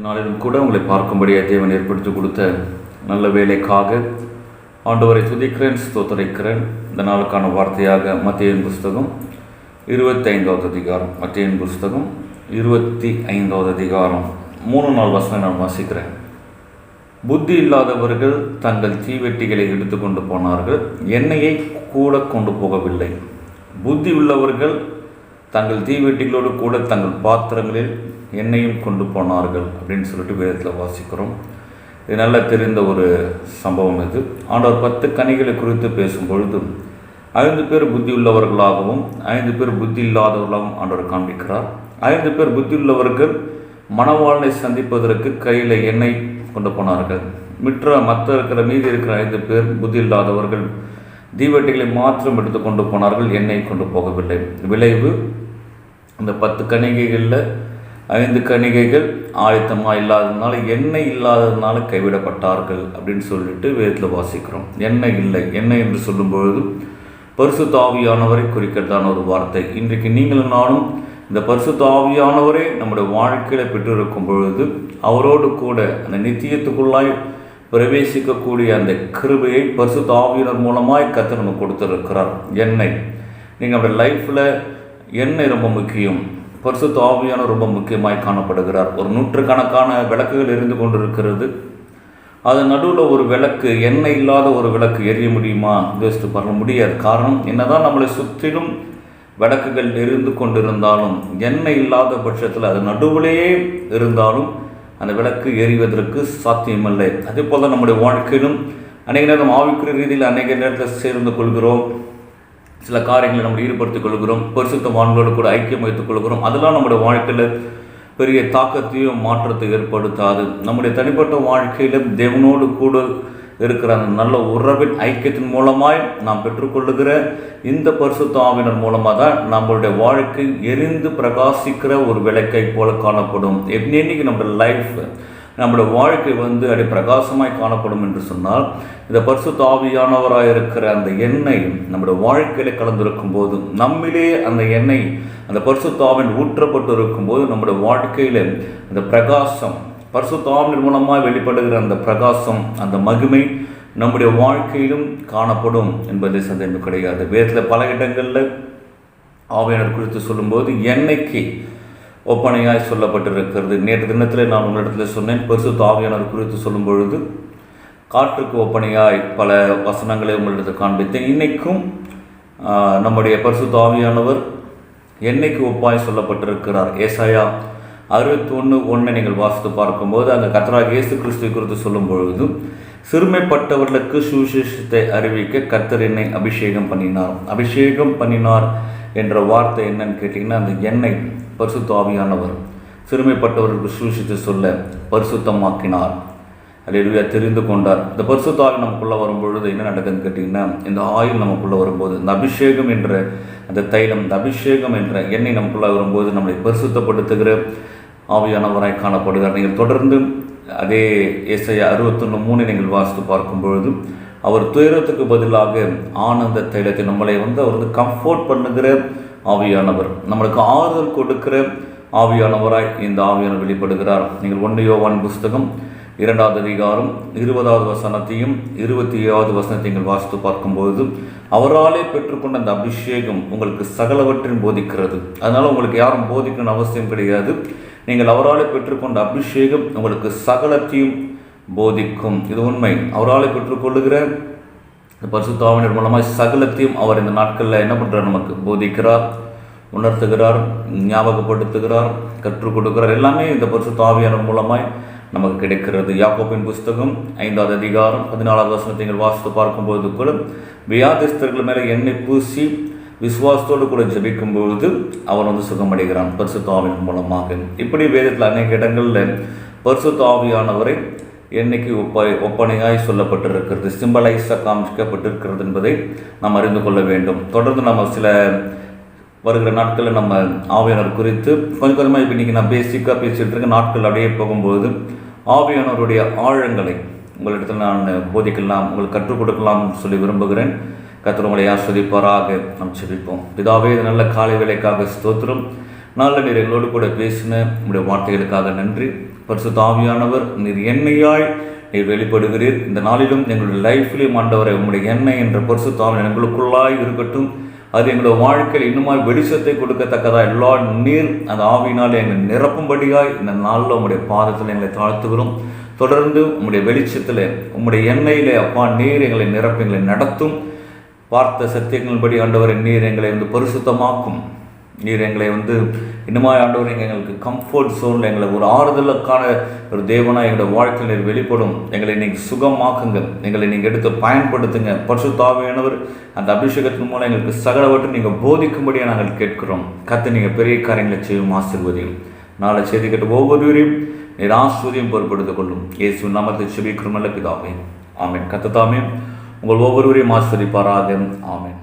நாளிலும் கூட உங்களை பார்க்கும்படியாக தேவன் ஏற்படுத்தி கொடுத்த நல்ல வேலைக்காக ஆண்டவரை துதிக்கிறேன், ஸ்தோத்தரிக்கிறேன். இந்த நாளுக்கான வார்த்தையாக மத்தேயுவின் புஸ்தகம் 25வது அதிகாரம், மத்தேயுவின் புஸ்தகம் 25வது அதிகாரம் 3-4 வசனம் நான் வாசிக்கிறேன். புத்தி இல்லாதவர்கள் தங்கள் தீவெட்டிகளை எடுத்துக்கொண்டு போனார்கள், எண்ணெயை கூட கொண்டு போகவில்லை. புத்தி உள்ளவர்கள் தங்கள் தீவெட்டிகளோடு கூட தங்கள் பாத்திரங்களில் எண்ணெயும் கொண்டு போனார்கள் அப்படின்னு சொல்லிட்டு வேதத்தில் வாசிக்கிறோம். இது நல்லா தெரிந்த ஒரு சம்பவம். இது ஆண்டவர் 10 கனிகளை குறித்து பேசும் பொழுது 5 பேர் புத்தி உள்ளவர்களாகவும் 5 பேர் புத்தி இல்லாதவர்களாகவும் ஆண்டவர் காண்பிக்கிறார். 5 பேர் புத்தி உள்ளவர்கள் மணவாளனை சந்திப்பதற்கு கையில் எண்ணெய் கொண்டு போனார்கள். மற்ற இருக்கிற மீதி இருக்கிற 5 பேர் புத்தி இல்லாதவர்கள் தீவெட்டிகளை மாத்திரம் எடுத்து கொண்டு போனார்கள், எண்ணெய் கொண்டு போகவில்லை. விளைவு, அந்த 10 கணிகைகளில் 5 கணிகைகள் ஆயத்தமாக இல்லாததுனால, எண்ணெய் இல்லாததுனால கைவிடப்பட்டார்கள் அப்படின்னு சொல்லிட்டு வேதத்தில் வாசிக்கிறோம். எண்ணெய் இல்லை. எண்ணெய் என்று சொல்லும்பொழுது பரிசுத்த ஆவியானவரை குறிக்கிறதான ஒரு வார்த்தை. இன்றைக்கு நீங்களும் நானும் இந்த பரிசுத்த ஆவியானவரை நம்முடைய வாழ்க்கையில் பெற்றிருக்கும் பொழுது அவரோடு கூட அந்த நித்தியத்துக்குள்ளாய் பிரவேசிக்கக்கூடிய அந்த கிருபையை பரிசுத்த ஆவியினர் மூலமாய் கர்த்தர் நமக்கு கொடுத்துருக்கிறார். எண்ணெய், நீங்கள் நம்முடைய லைஃப்பில் எண்ணெய் ரொம்ப முக்கியம். பரிசுத்த ஆவியானவர் ரொம்ப முக்கியமாய் காணப்படுகிறார். ஒரு 100கணக்கான விளக்குகள் எரிந்து கொண்டிருக்கிறது. அது நடுவில் ஒரு விளக்கு, எண்ணெய் இல்லாத ஒரு விளக்கு எரிய முடியுமா? யோசித்து பார்க்க முடியாது. காரணம், என்னதான் நம்மளை சுற்றிலும் விளக்குகள் எரிந்து கொண்டிருந்தாலும் எண்ணெய் இல்லாத பட்சத்தில் அது நடுவிலேயே இருந்தாலும் அந்த விளக்கு எரிவதற்கு சாத்தியமில்லை. அதே போல் தான் நம்முடைய வாழ்க்கையிலும் அநேக நேரம் ஆவிக்குரிய ரீதியில் அநேக நேரத்தில் சேர்ந்து கொள்கிறோம், சில காரியங்களை நம்ம ஈடுபடுத்திக் கொள்கிறோம், பரிசுத்தவான்களோடு கூட ஐக்கியம் வைத்துக் கொள்கிறோம். அதெல்லாம் நம்முடைய வாழ்க்கையில் பெரிய தாக்கத்தையும் மாற்றத்தை ஏற்படுத்தாது. நம்முடைய தனிப்பட்ட வாழ்க்கையில் தேவனோடு கூட இருக்கிற அந்த நல்ல உறவின் ஐக்கியத்தின் மூலமாய் நாம் பெற்றுக்கொள்ளுகிற இந்த பரிசுத்த ஆவியினர் மூலமாக தான் நம்மளுடைய வாழ்க்கை எரிந்து பிரகாசிக்கிற ஒரு விளக்கை போல காணப்படும். என்னைக்கு நம்மளுடைய லைஃப், நம்மளுடைய வாழ்க்கை அப்படி பிரகாசமாய் காணப்படும் என்று சொன்னால், இந்த பரிசுத்த ஆவியானவராக இருக்கிற அந்த எண்ணெய் நம்முடைய வாழ்க்கையில் கலந்திருக்கும் போது, நம்மிலே அந்த எண்ணெய் அந்த பரிசுத்த ஆவின் ஊற்றப்பட்டு இருக்கும்போது நம்முடைய வாழ்க்கையில் அந்த பிரகாசம், பரிசுத்த ஆவியின் மூலமாக வெளிப்படுகிற அந்த பிரகாசம், அந்த மகிமை நம்முடைய வாழ்க்கையிலும் காணப்படும் என்பதை சந்தேகம் கிடையாது. வேதத்தில் பல இடங்களில் ஆவியானவர் குறித்து சொல்லும்போது எண்ணெய்க்கு ஒப்பனையாய் சொல்லப்பட்டிருக்கிறது. நேற்று தினத்தில் நான் உங்களிடத்தில் சொன்னேன், பரிசுத்த ஆவியானவர் குறித்து சொல்லும் பொழுது காற்றுக்கு ஒப்பனையாய் பல வசனங்களை உங்களிடத்தில் காண்பித்தேன். இன்றைக்கும் நம்முடைய பரிசுத்த ஆவியானவர் எண்ணெய்க்கு ஒப்பாய் சொல்லப்பட்டிருக்கிறார். ஏசாயா 61:1 நீங்கள் வாசித்து பார்க்கும்போது அங்கே கர்த்தராகிய இயேசு கிறிஸ்துவை குறித்து சொல்லும் பொழுது, சிறுமைப்பட்டவர்களுக்கு சுவிசேஷத்தை அறிவிக்க கர்த்தர் என்னை அபிஷேகம் பண்ணினார். அபிஷேகம் பண்ணினார் என்ற வார்த்தை என்னன்னு கேட்டிங்கன்னா, அந்த எண்ணெய் பரிசுத்த ஆவியானவர் சிறுமைப்பட்டவர்களுக்கு சுவிசேஷத்தை சொல்ல பரிசுத்தமாக்கினார். அல்லேலூயா, தெரிந்து கொண்டார். இந்த பரிசுத்த ஆவி நமக்குள்ளே வரும்பொழுது என்ன நடக்குதுன்னு கேட்டிங்கன்னா, இந்த ஆயில் நமக்குள்ளே வரும்போது, இந்த அபிஷேகம் என்ற அந்த தைலம், இந்த அபிஷேகம் என்ற எண்ணெய் நமக்குள்ளே வரும்போது நம்மளை பரிசுத்தப்படுத்துகிற ஆவியானவராய் காணப்படுகிறார். நீங்கள் தொடர்ந்து அதே ஏசாயா 61:3 நீங்கள் வாசித்து பார்க்கும்பொழுது, அவர் துயரத்துக்கு பதிலாக ஆனந்த தைலத்தை நம்மளை அவர் கம்ஃபோர்ட் பண்ணுகிற ஆவியானவர், நம்மளுக்கு ஆறுதல் கொடுக்கிற ஆவியானவராய் இந்த ஆவியானவர் வெளிப்படுகிறார். நீங்கள் 1 யோவான் புஸ்தகம் 2வது அதிகாரம் 20வது வசனத்தையும் 27வது வசனத்தையும் நீங்கள் வாசித்து பார்க்கும்போது, அவராலே பெற்றுக்கொண்ட அந்த அபிஷேகம் உங்களுக்கு சகலவற்றையும் போதிக்கிறது. அதனால் உங்களுக்கு யாரும் போதிக்கணும்னு அவசியம் கிடையாது. நீங்கள் அவராலே பெற்றுக்கொண்ட அபிஷேகம் உங்களுக்கு சகலத்தையும் போதிக்கும். இது உண்மை. அவராலே பெற்றுக்கொள்ளுகிற பரிசுத்த ஆவியானவர் மூலமாக சகலத்தையும் அவர் இந்த நாட்களில் என்ன பண்ணுறார்? நமக்கு போதிக்கிறார், உணர்த்துகிறார், ஞாபகப்படுத்துகிறார், கற்றுக் கொடுக்கிறார். எல்லாமே இந்த பரிசுத்த ஆவியானவர் மூலமாய் நமக்கு கிடைக்கிறது. யாக்கோபின் புஸ்தகம் 5வது அதிகாரம் 14வது வசனத்தை நீங்கள் வாசித்து பார்க்கும்போது கூட, வியாதிஸ்தர்கள் மேலே எண்ணெய் பூசி விசுவாசத்தோடு கூட ஜெபிக்கும் பொழுது அவர் சுகமடைகிறான் பரிசுத்த ஆவியின் மூலமாக. இப்படி வேதத்தில் அநேக இடங்களில் பரிசுத்த ஆவியானவரை எண்ணெய்க்கு ஒப்பனையாய் சொல்லப்பட்டிருக்கிறது, சிம்பலைஸாக காமிக்கப்பட்டிருக்கிறது என்பதை நாம் அறிந்து கொள்ள வேண்டும். தொடர்ந்து நம்ம சில வருகிற நாட்களில் நம்ம ஆவியானவர் குறித்து கொஞ்சம் கொஞ்சமாக இப்போ இன்றைக்கி நான் பேசிக்காக பேசிகிட்டு இருக்க நாட்கள் அப்படியே போகும்போது ஆவியானவருடைய ஆழங்களை உங்களிடத்தில் நான் போதிக்கலாம், உங்களுக்கு கற்றுக் கொடுக்கலாம்னு சொல்லி விரும்புகிறேன். கர்த்தர் உங்களை ஆசீர்வதிப்பாராக. நாம் ஜெபிப்போம். பிதாவே, இது நல்ல காலை வேளைக்காக ஸ்தோத்திரம். நல்ல நீர் எங்களோடு கூட பேசின உங்களுடைய வார்த்தைகளுக்காக நன்றி. பரிசுத்த ஆவியானவர் நீர் எண்ணெயாய் நீர் வெளிப்படுகிறீர். இந்த நாளிலும் எங்களுடைய லைஃப்லையும் ஆண்டவரை உங்களுடைய எண்ணெய் என்ற பரிசுத்த ஆவி எங்களுக்குள்ளாய் இருக்கட்டும். அது எங்களுடைய வாழ்க்கையில் இன்னுமாய் வெளிச்சத்தை கொடுக்கத்தக்கதா எல்லா நீர் அந்த ஆவியினால் எங்களை நிரப்பும்படியாய் இந்த நாளில் உங்களுடைய பாதத்தில் எங்களை தாழ்த்துகிறோம். தொடர்ந்து உங்களுடைய வெளிச்சத்தில் உங்களுடைய எண்ணெயிலே அப்பா நீர் எங்களை நிரப்பி எங்களை நடத்தும். பார்த்த சத்தியங்களின்படி ஆண்டவரை நீர் எங்களை பரிசுத்தமாக்கும். நீர் எங்களை இன்னுமாய் ஆண்டவர் எங்களுக்கு கம்ஃபர்ட் சோனில் எங்களை ஒரு ஆறுதலுக்கான ஒரு தேவனாக எங்களுடைய வாழ்க்கையில் நீர் வெளிப்படும். எங்களை நீங்கள் சுகமாக்குங்க, எங்களை நீங்கள் எடுத்து பயன்படுத்துங்க. பரிசுத்த ஆவியானவர் அந்த அபிஷேகத்தின் மூலம் எங்களுக்கு சகலவற்றை நீங்கள் போதிக்கும்படியாக நாங்கள் கேட்கிறோம். கத்து நீங்கள் பெரிய காரியங்களை செய்யும், ஆசீர்வதியும். நாளை செய்தி கேட்டு ஒவ்வொருவரையும் நீர் ஆசீர்வதியும் பொறுப்படுத்திக் கொள்ளும். இயேசு நாமத்தை செபிக்கிறோம் நல்ல பிதாவே, ஆமென். கர்த்தர் தாமே உங்கள் ஒவ்வொருவரையும் ஆசீர்வதிப்பாராக. ஆமென்.